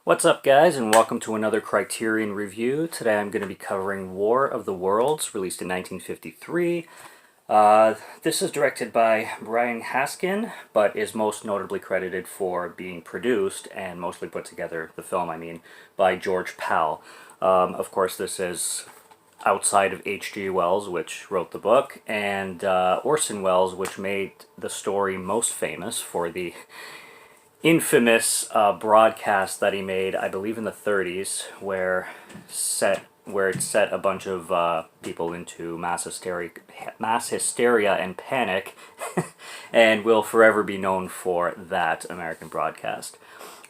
What's up, guys, and welcome to another Criterion review. Today I'm going to be covering War of the Worlds, released in 1953. This is directed by Byron Haskin, but is most notably credited for being produced, and mostly put together, the film I mean, by George Pal. Of course, this is outside of H.G. Wells, which wrote the book, and Orson Welles, which made the story most famous for the infamous broadcast that he made, I believe in the 30s, where it set a bunch of people into mass hysteria and panic, and will forever be known for that American broadcast.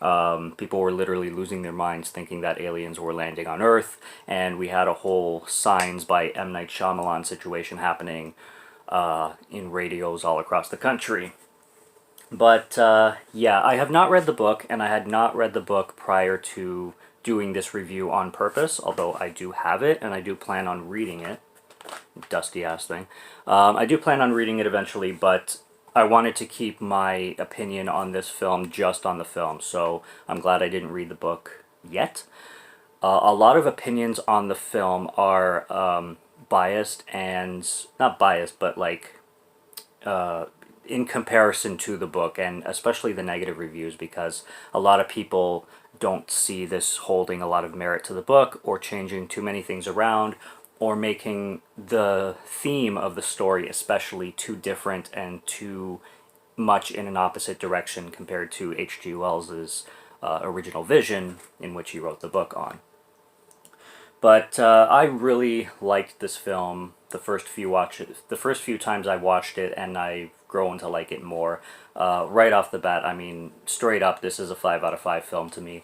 People were literally losing their minds thinking that aliens were landing on Earth, and we had a whole Signs by M. Night Shyamalan situation happening in radios all across the country. But, yeah, I have not read the book, and I had not read the book prior to doing this review on purpose, although I do have it, and I do plan on reading it. Dusty-ass thing. I do plan on reading it eventually, but I wanted to keep my opinion on this film just on the film, so I'm glad I didn't read the book yet. A lot of opinions on the film are biased, and not biased, but like in comparison to the book, and especially the negative reviews, because a lot of people don't see this holding a lot of merit to the book, or changing too many things around, or making the theme of the story especially too different and too much in an opposite direction compared to H.G. Wells's original vision, in which he wrote the book on. But I really liked this film the first few times I watched it, and I've grown to like it more. Right off the bat, I mean, straight up, this is a 5 out of 5 film to me.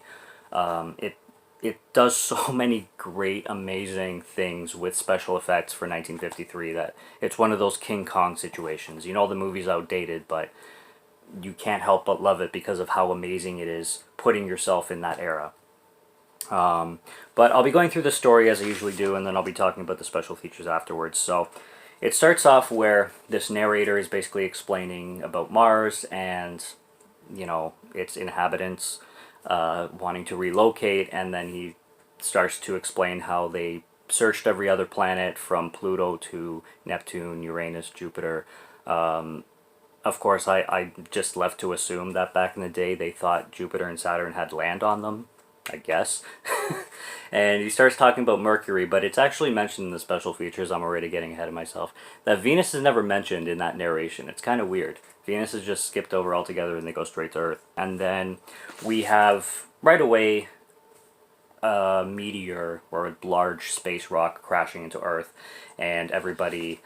It does so many great, amazing things with special effects for 1953 that it's one of those King Kong situations. You know the movie's outdated, but you can't help but love it because of how amazing it is putting yourself in that era. But I'll be going through the story as I usually do, and then I'll be talking about the special features afterwards. So it starts off where this narrator is basically explaining about Mars and, you know, its inhabitants wanting to relocate, and then he starts to explain how they searched every other planet from Pluto to Neptune, Uranus, Jupiter. Of course, I just left to assume that back in the day they thought Jupiter and Saturn had land on them, I guess. And he starts talking about Mercury, but it's actually mentioned in the special features. I'm already getting ahead of myself. That Venus is never mentioned in that narration. It's kind of weird. Venus is just skipped over altogether, and they go straight to Earth. And then we have, right away, a meteor, or a large space rock crashing into Earth, and everybody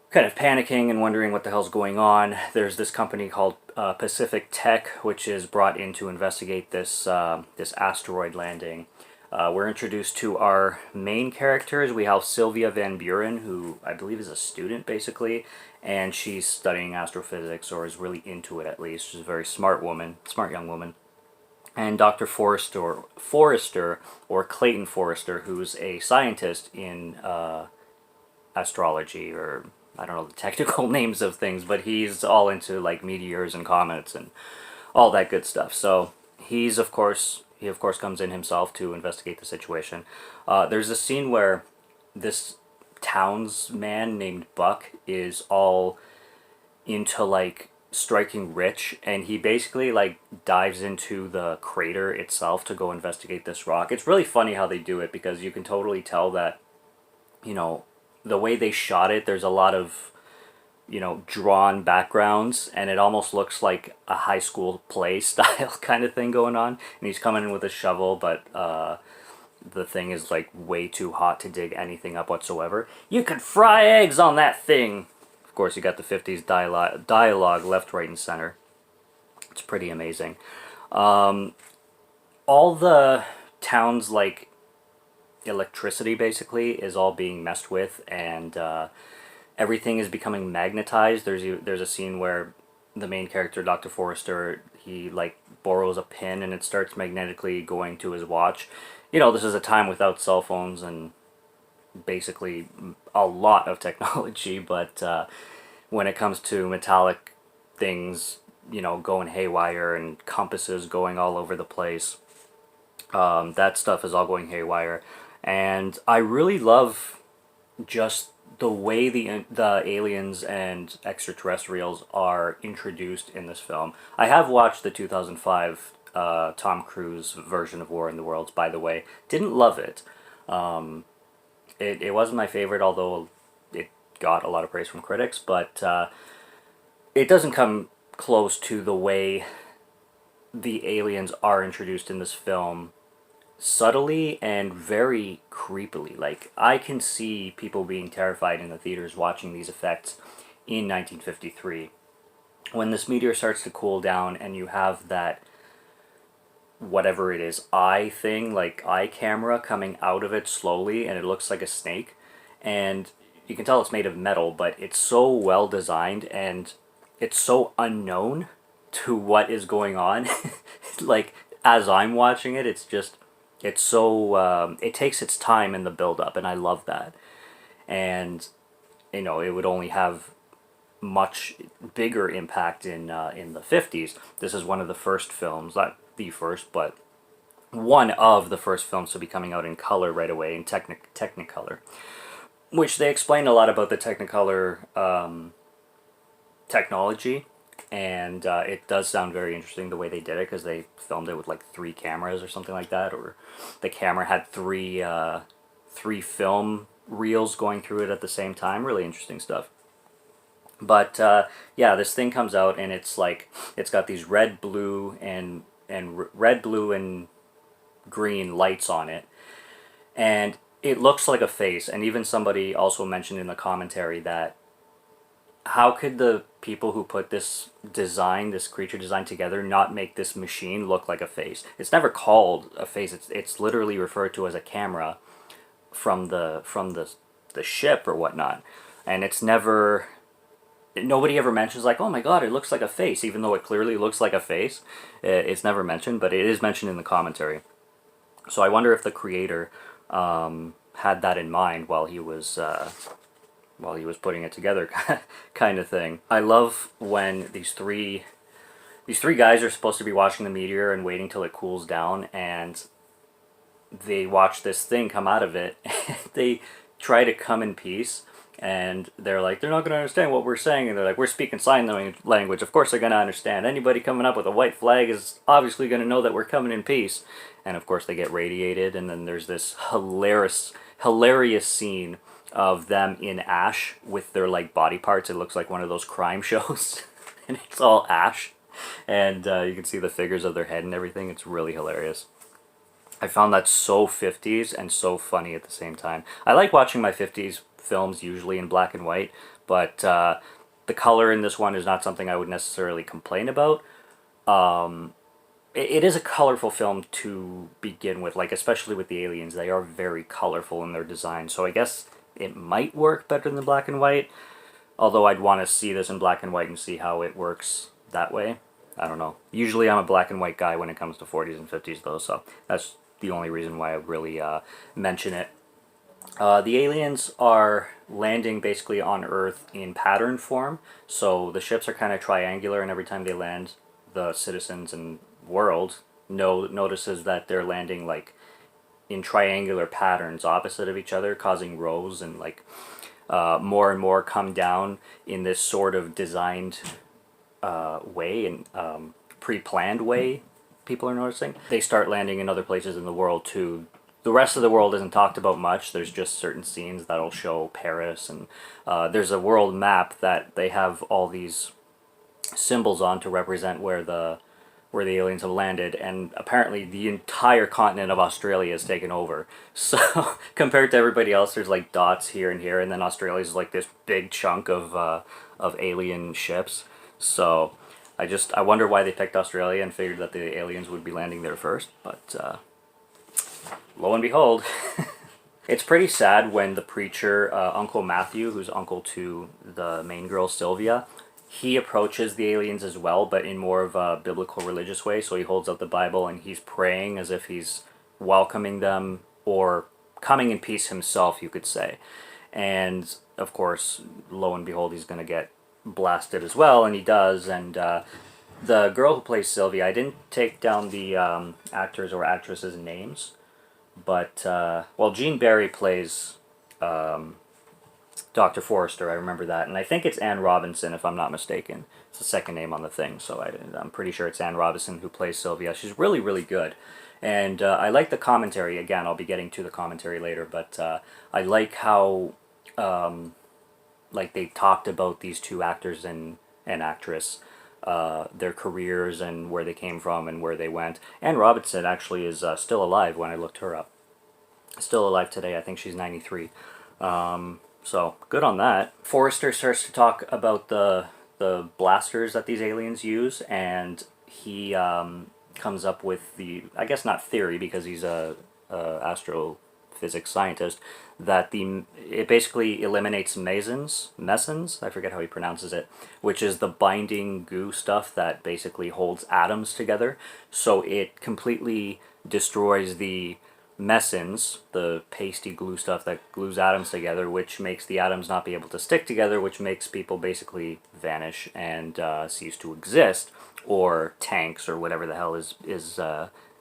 kind of panicking and wondering what the hell's going on. There's this company called Pacific Tech, which is brought in to investigate this asteroid landing. We're introduced to our main characters. We have Sylvia Van Buren, who I believe is a student, basically, and she's studying astrophysics, or is really into it at least. She's a very smart young woman. And Dr. Forrester, or Clayton Forrester, who's a scientist in astrology, or I don't know the technical names of things, but he's all into like meteors and comets and all that good stuff. So he of course comes in himself to investigate the situation. There's a scene where this townsman named Buck is all into like striking rich, and he basically like dives into the crater itself to go investigate this rock. It's really funny how they do it, because you can totally tell that, you know, the way they shot it, there's a lot of, you know, drawn backgrounds, and it almost looks like a high school play style kind of thing going on. And he's coming in with a shovel, but the thing is like way too hot to dig anything up whatsoever. You could fry eggs on that thing! Of course, you got the 50s dialogue left, right, and center. It's pretty amazing. All the town's like electricity basically is all being messed with, and everything is becoming magnetized. There's a scene where the main character, Dr. Forrester, he like borrows a pin, and it starts magnetically going to his watch. You know, this is a time without cell phones and basically a lot of technology, but when it comes to metallic things, you know, going haywire and compasses going all over the place, That stuff is all going haywire, and I really love just the way the aliens and extraterrestrials are introduced in this film. I have watched the 2005 Tom Cruise version of War in the Worlds, by the way. Didn't love it. It wasn't my favorite, although it got a lot of praise from critics, but it doesn't come close to the way the aliens are introduced in this film, subtly and very creepily. Like, I can see people being terrified in the theaters watching these effects in 1953. When this meteor starts to cool down and you have that, whatever it is, eye thing, like eye camera coming out of it slowly, and it looks like a snake, and you can tell it's made of metal, but it's so well designed and it's so unknown to what is going on. Like, as I'm watching it, it's so it takes its time in the build up, and I love that. And it would only have much bigger impact in the 50s. This is one of the first films, not the first, but one of the first films to be coming out in color right away, in Technicolor, which they explain a lot about the Technicolor technology, and it does sound very interesting the way they did it, because they filmed it with like 3 cameras or something like that, or the camera had three film reels going through it at the same time. Really interesting stuff. But yeah, this thing comes out, and it's like, it's got these red, blue, and green lights on it, and it looks like a face. And even somebody also mentioned in the commentary that how could the people who put this creature design together, not make this machine look like a face? It's never called a face. It's literally referred to as a camera from the ship or whatnot, and it's never. Nobody ever mentions like, oh my god, it looks like a face, even though it clearly looks like a face. It's never mentioned, but it is mentioned in the commentary. So I wonder if the creator had that in mind while he was putting it together, kind of thing. I love when these three guys are supposed to be watching the meteor and waiting till it cools down, and they watch this thing come out of it. They try to come in peace, and they're like, they're not going to understand what we're saying, and they're like, we're speaking sign language, of course they're going to understand. Anybody coming up with a white flag is obviously going to know that we're coming in peace. And of course they get radiated, and then there's this hilarious scene of them in ash with their like body parts. It looks like one of those crime shows, and it's all ash, and you can see the figures of their head and everything. It's really hilarious. I found that so 50s and so funny at the same time. I like watching my 50s films usually in black and white, but the color in this one is not something I would necessarily complain about. It is a colorful film to begin with, like especially with the aliens. They are very colorful in their design, so I guess it might work better than black and white, although I'd want to see this in black and white and see how it works that way. I don't know. Usually I'm a black and white guy when it comes to 40s and 50s though, so that's the only reason why I really mention it. The aliens are landing basically on Earth in pattern form, so the ships are kind of triangular, and every time they land, the citizens and world notices that they're landing like in triangular patterns opposite of each other, causing rows, and like more and more come down in this sort of designed way, and pre-planned way. People are noticing. They start landing in other places in the world too. The rest of the world isn't talked about much. There's just certain scenes that'll show Paris, and there's a world map that they have all these symbols on to represent where the aliens have landed, and apparently the entire continent of Australia is taken over. So compared to everybody else, there's like dots here and here, and then Australia's like this big chunk of alien ships. So I wonder why they picked Australia and figured that the aliens would be landing there first, but lo and behold. It's pretty sad when the preacher, Uncle Matthew, who's uncle to the main girl Sylvia, he approaches the aliens as well, but in more of a biblical religious way. So he holds up the Bible and he's praying as if he's welcoming them, or coming in peace himself, you could say. And of course, lo and behold, he's going to get blasted as well, and he does. And The girl who plays Sylvia, I didn't take down the actors or actresses' names, but well, Jean Barry plays Dr. Forrester. I remember that, and I think it's Anne Robinson, if I'm not mistaken. It's the second name on the thing, so I'm pretty sure it's Anne Robinson who plays Sylvia. She's really, really good, and I like the commentary. Again, I'll be getting to the commentary later, but I like how like they talked about these two actors and actress, their careers and where they came from and where they went. Anne Robinson actually is still alive when I looked her up. Still alive today. I think she's 93. So good on that. Forrester starts to talk about the blasters that these aliens use, and he comes up with the, I guess not theory because he's a astrophysics scientist, that it basically eliminates mesons, I forget how he pronounces it, which is the binding goo stuff that basically holds atoms together. So it completely destroys the mesons, the pasty glue stuff that glues atoms together, which makes the atoms not be able to stick together, which makes people basically vanish and cease to exist, or tanks, or whatever the hell is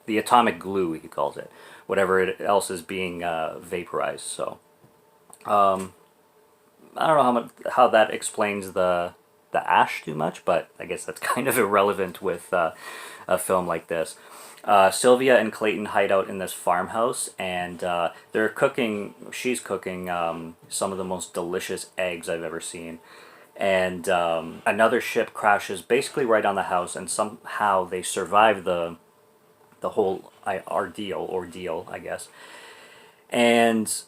the atomic glue, he calls it, whatever else is being vaporized. So I don't know how that explains the ash too much, but I guess that's kind of irrelevant with a film like this. Sylvia and Clayton hide out in this farmhouse, and they're cooking. She's cooking some of the most delicious eggs I've ever seen. And another ship crashes basically right on the house, and somehow they survive the whole ordeal, I guess. And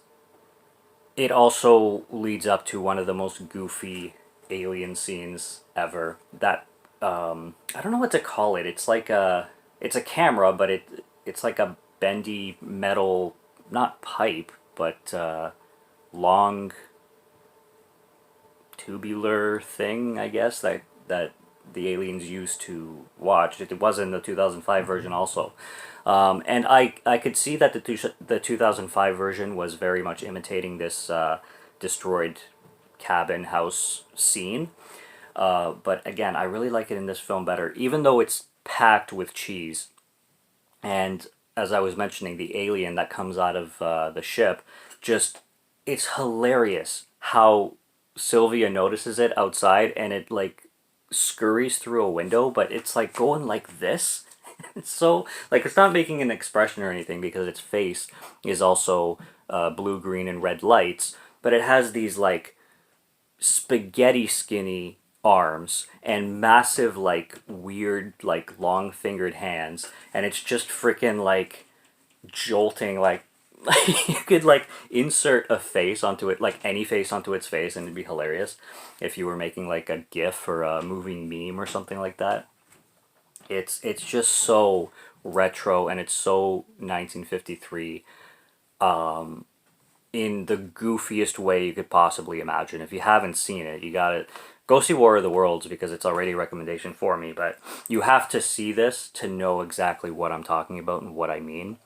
it also leads up to one of the most goofy alien scenes ever. That I don't know what to call it. It's a camera, but it's like a bendy metal, not pipe, but long tubular thing, I guess, that the aliens used to watch. It was in the 2005 version also. And I could see that the 2005 version was very much imitating this destroyed cabin house scene. But again, I really like it in this film better, even though it's packed with cheese. And as I was mentioning, the alien that comes out of the ship, just, it's hilarious how Sylvia notices it outside and it like scurries through a window, but it's like going like this. It's so, like, it's not making an expression or anything because its face is also blue, green, and red lights, but it has these like spaghetti skinny arms and massive, like, weird, like, long fingered hands, and it's just freaking like jolting, like, you could like insert a face onto it, like any face onto its face, and it'd be hilarious if you were making like a GIF or a moving meme or something like that. It's just so retro, and it's so 1953 in the goofiest way you could possibly imagine. If you haven't seen it, you gotta go see War of the Worlds because it's already a recommendation for me, but you have to see this to know exactly what I'm talking about and what I mean.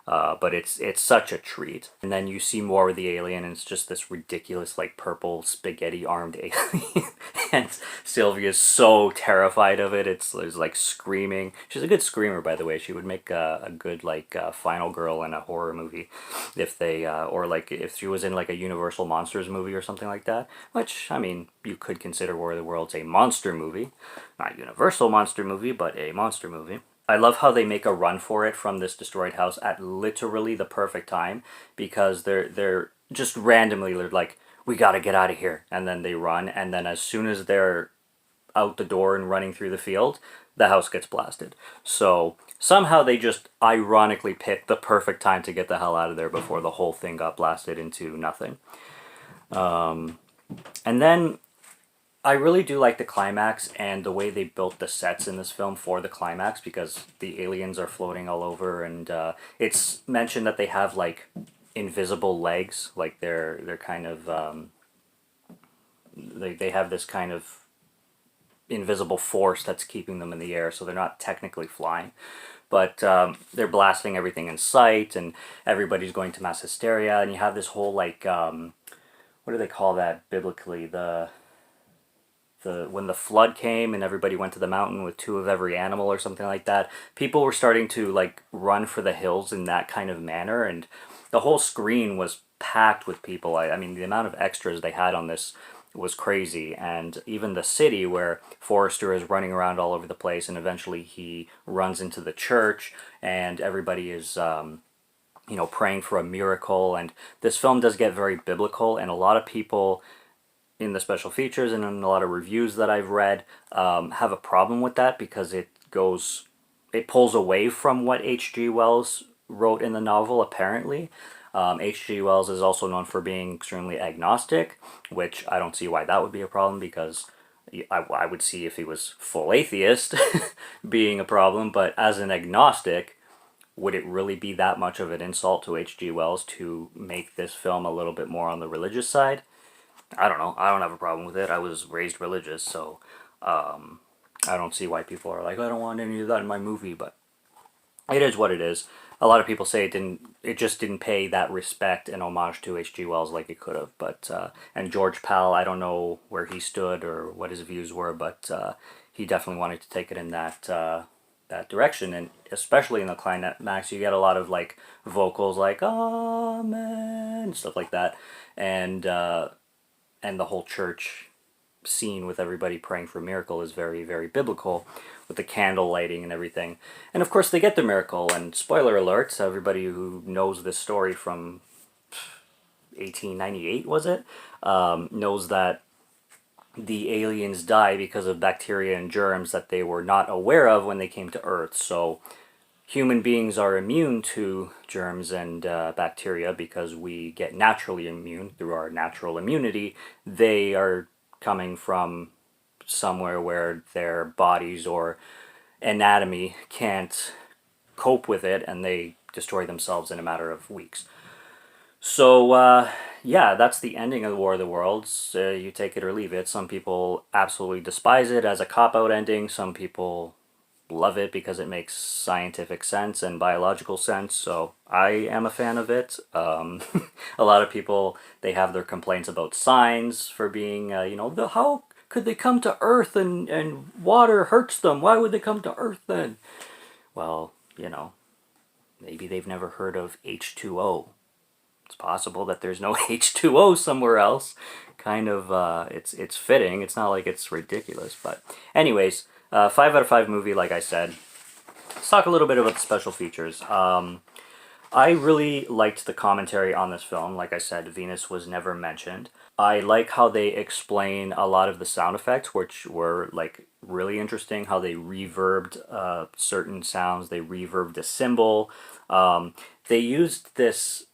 But it's such a treat. And then you see more of the alien, and it's just this ridiculous, like, purple spaghetti-armed alien. And Sylvia's so terrified of it. It's like screaming. She's a good screamer, by the way. She would make a good, like, final girl in a horror movie, if they or like if she was in like a Universal Monsters movie or something like that. Which, I mean, you could consider War of the Worlds a monster movie, not Universal monster movie, but a monster movie. I love how they make a run for it from this destroyed house at literally the perfect time, because they're just randomly, they're like, we gotta get out of here, and then they run, and then as soon as they're out the door and running through the field, the house gets blasted. So somehow they just ironically picked the perfect time to get the hell out of there before the whole thing got blasted into nothing. And then I really do like the climax and the way they built the sets in this film for the climax, because the aliens are floating all over, and it's mentioned that they have like invisible legs, like they're kind of they have this kind of invisible force that's keeping them in the air, so they're not technically flying, but they're blasting everything in sight, and everybody's going to mass hysteria, and you have this whole like what do they call that biblically, the when the flood came and everybody went to the mountain with two of every animal or something like that, people were starting to like run for the hills in that kind of manner, and the whole screen was packed with people. I mean, the amount of extras they had on this was crazy, and even the city where Forrester is running around all over the place, and eventually he runs into the church, and everybody is praying for a miracle. And this film does get very biblical, and a lot of people in the special features and in a lot of reviews that I've read have a problem with that because it pulls away from what H.G. Wells wrote in the novel, apparently. H.G. Wells is also known for being extremely agnostic, which I don't see why that would be a problem, because I would see if he was full atheist being a problem, but as an agnostic, would it really be that much of an insult to H.G. Wells to make this film a little bit more on the religious side? I don't know. I don't have a problem with it. I was raised religious, so I don't see why people are like, I don't want any of that in my movie, but it is what it is. A lot of people say it just didn't pay that respect and homage to H.G. Wells like it could have. But and George Pal, I don't know where he stood or what his views were, but he definitely wanted to take it in that direction. And especially in the Climax, you get a lot of like vocals like Amen, stuff like that, and the whole church scene with everybody praying for a miracle is very, very biblical, with the candle lighting and everything. And of course they get the miracle, and spoiler alerts, everybody who knows this story from 1898, was it, knows that the aliens die because of bacteria and germs that they were not aware of when they came to Earth. So human beings are immune to germs and bacteria because we get naturally immune through our natural immunity. They are coming from somewhere where their bodies or anatomy can't cope with it, and they destroy themselves in a matter of weeks. So, yeah, that's the ending of the War of the Worlds. You take it or leave it. Some people absolutely despise it as a cop-out ending. Some people love it because it makes scientific sense and biological sense, so I am a fan of it. A lot of people, they have their complaints about signs for being, how could they come to Earth and water hurts them? Why would they come to Earth then? Well, maybe they've never heard of H2O. It's possible that there's no H2O somewhere else. Kind of, it's fitting. It's not like it's ridiculous, but anyways, 5 out of 5 movie, like I said. Let's talk a little bit about the special features. I really liked the commentary on this film. Like I said, Venus was never mentioned. I like how they explain a lot of the sound effects, which were like really interesting. How they reverbed certain sounds. They reverbed a cymbal. They used those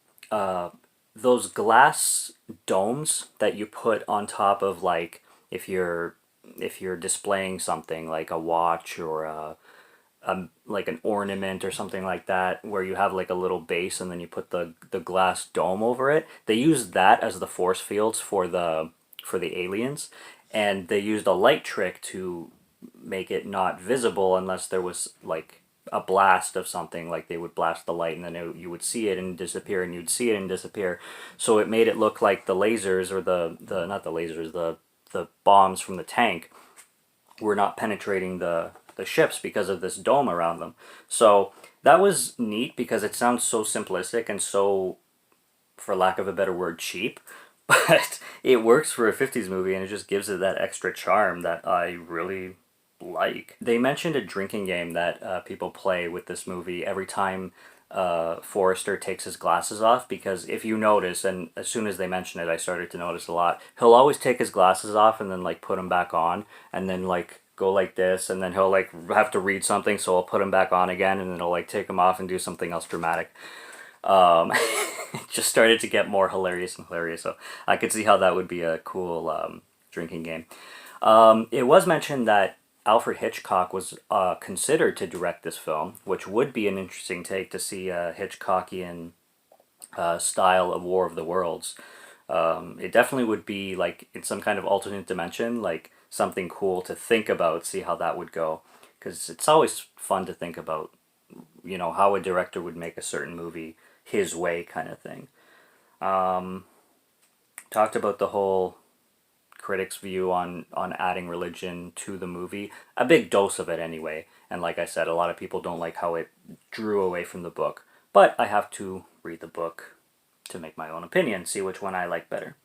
glass domes that you put on top of, like, if you're displaying something like a watch or like an ornament or something like that, where you have like a little base and then you put the glass dome over it. They used that as the force fields for the aliens, and they used a light trick to make it not visible unless there was like a blast of something. Like they would blast the light and then you would see it and disappear, and you'd see it and disappear. So it made it look like the lasers, or the not the lasers, the bombs from the tank were not penetrating the ships because of this dome around them. So that was neat because it sounds so simplistic and so, for lack of a better word, cheap. But it works for a 50s movie, and it just gives it that extra charm that I really like. They mentioned a drinking game that people play with this movie every time Forrester takes his glasses off, because if you notice, and as soon as they mention it I started to notice a lot, he'll always take his glasses off and then like put them back on, and then like go like this, and then he'll like have to read something, so I'll put them back on again, and then he'll like take them off and do something else dramatic. It just started to get more hilarious and hilarious, so I could see how that would be a cool drinking game. It was mentioned that Alfred Hitchcock was considered to direct this film, which would be an interesting take to see a Hitchcockian style of War of the Worlds. It definitely would be like in some kind of alternate dimension, like something cool to think about, see how that would go. Because it's always fun to think about, how a director would make a certain movie his way kind of thing. Talked about the whole critics' view on adding religion to the movie. A big dose of it anyway. And like I said, a lot of people don't like how it drew away from the book. But I have to read the book to make my own opinion, see which one I like better.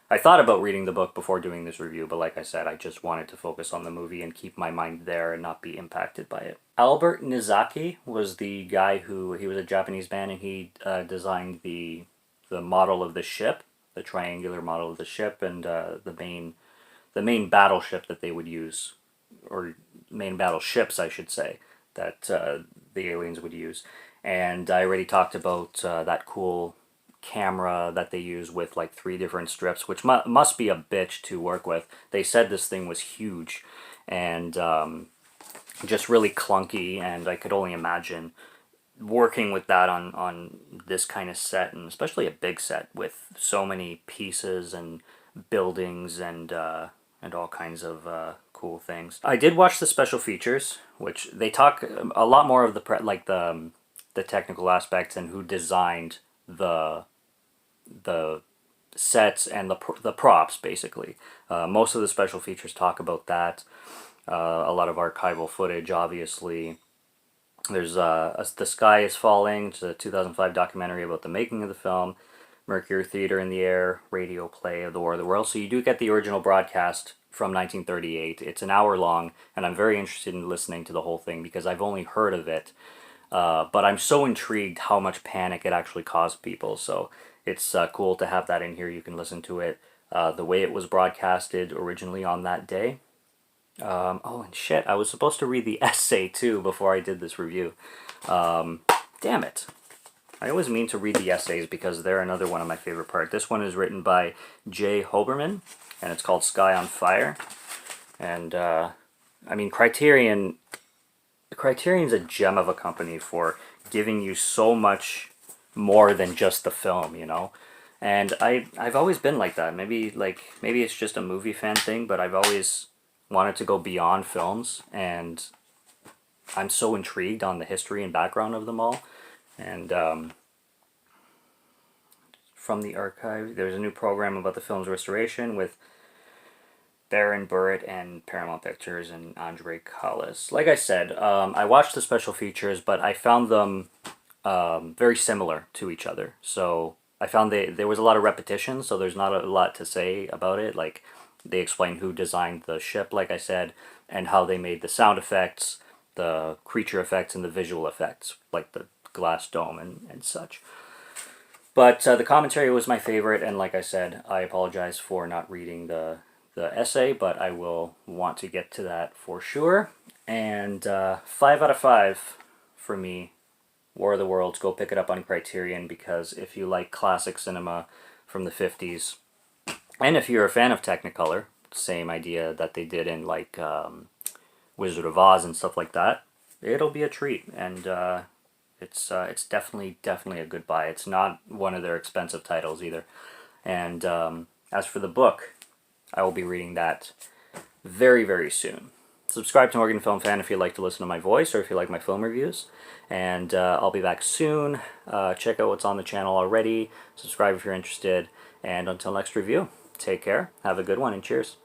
I thought about reading the book before doing this review, but like I said, I just wanted to focus on the movie and keep my mind there and not be impacted by it. Albert Nizaki was the guy he was a Japanese man, and he designed the model of the ship, the triangular model of the ship, and the main battleship that they would use, or main battleships, I should say, that the aliens would use. And I already talked about that cool camera that they use with like 3 different strips, which must be a bitch to work with. They said this thing was huge and just really clunky, and I could only imagine working with that on this kind of set, and especially a big set with so many pieces and buildings and all kinds of cool things. I did watch the special features, which they talk a lot more of the technical aspects and who designed the sets and the props, basically. Most of the special features talk about that. A lot of archival footage, obviously. There's The Sky is Falling, which is a 2005 documentary about the making of the film. Mercury Theater in the Air, radio play of the War of the Worlds. So you do get the original broadcast from 1938. It's an hour long, and I'm very interested in listening to the whole thing because I've only heard of it. But I'm so intrigued how much panic it actually caused people. So it's cool to have that in here. You can listen to it the way it was broadcasted originally on that day. Oh, and shit, I was supposed to read the essay too before I did this review. Damn it. I always mean to read the essays because they're another one of my favorite parts. This one is written by Jay Hoberman, and it's called Sky on Fire. And, I mean, Criterion's a gem of a company for giving you so much more than just the film, you know? And I've always been like that. Maybe it's just a movie fan thing, but I've always wanted to go beyond films, and I'm so intrigued on the history and background of them all. And from the archive, there's a new program about the film's restoration with Baron Burrett and Paramount Pictures and Andre Callis. Like I said, I watched the special features, but I found them very similar to each other. So I found there was a lot of repetition, so there's not a lot to say about it. Like, they explain who designed the ship, like I said, and how they made the sound effects, the creature effects, and the visual effects, like the glass dome and such. But the commentary was my favorite, and like I said, I apologize for not reading the essay, but I will want to get to that for sure. And 5 out of 5 for me. War of the Worlds, go pick it up on Criterion, because if you like classic cinema from the 50s, and if you're a fan of Technicolor, same idea that they did in like Wizard of Oz and stuff like that, it'll be a treat. And it's definitely a good buy. It's not one of their expensive titles either. And as for the book, I will be reading that very, very soon. Subscribe to Morgan Film Fan if you'd like to listen to my voice, or if you like my film reviews. And I'll be back soon. Check out what's on the channel already. Subscribe if you're interested. And until next review, take care, have a good one, and cheers.